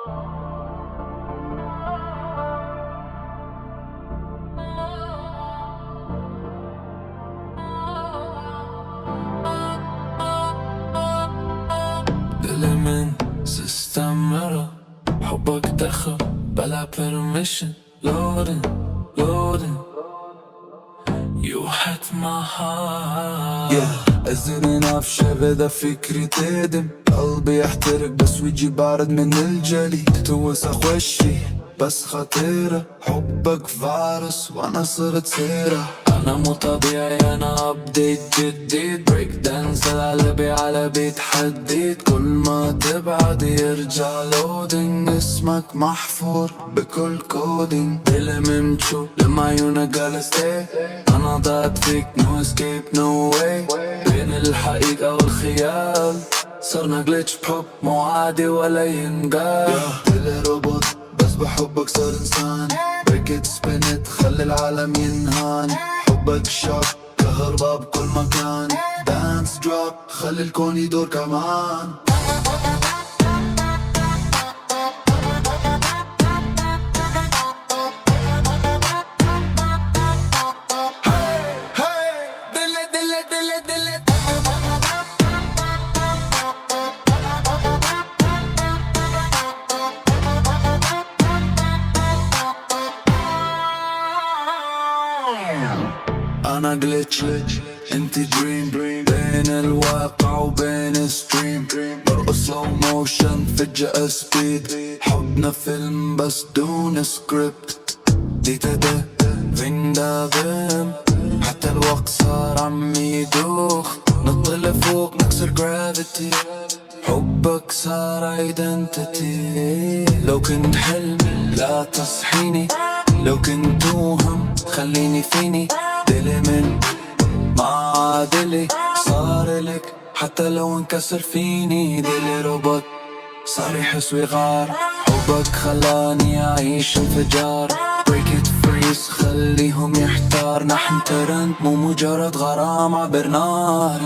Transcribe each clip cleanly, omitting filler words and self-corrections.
دلي استمر حبك دخل بلا permission. Loading You hit my heart. أزرنا في شغدة فكري تهدم قلبي يحترق بس ويجي بارد من الجليد توسخ وشي بس خطيرة حبك فيروس وانا صرت سيرة. أنا مو طبيعي أنا أبديت جديد بريك دانس القلبي على بيت حديد كل ما تبعد يرجع لودينج اسمك محفور بكل كودينج دلي ممشو لما عيونك قال stay أنا ضاعت فيك no escape no way بين الحقيقة والخيال صرنا جليتش بحب مو عادي ولا ينقال. دلي روبوت بس بحبك صار إنسان break it spin it خلي العالم ينهان حبك شوك كهرباء بكل مكان dance drop خلي الكون يدور كمان. أنا جليتش انتي دريم بين الواقع وبين ستريم برقص سلو موشن فجأة سبيد حبنا فيلم بس دون سكريبت دي تدا فيندا فيم حتى الوقت صار عم يدوخ نط لفوق نكسر جرافيتي حبك صار ايدنتيتي لو كنت حلم لا تصحيني لو كنت وهم خليني فيني دلي من مع دلي صار لك حتى لو انكسر فيني دلي روبوت صار يحس ويغار حبك خلاني أعيش انفجار break it freeze خليهم يحتار نحن ترند مو مجرد غرام عبر نار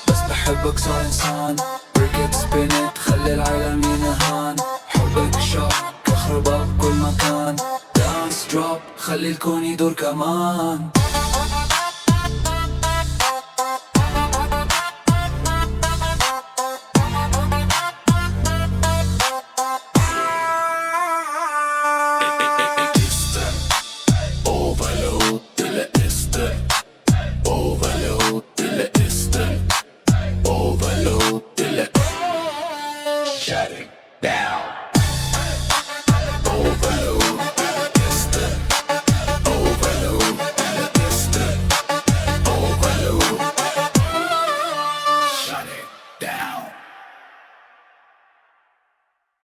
بس بحبك صار إنسان break it spin it خلي العالم ينهان حبك شوك كهرباء بكل مكان dance drop خلي الكون يدور كمان. Shutting down.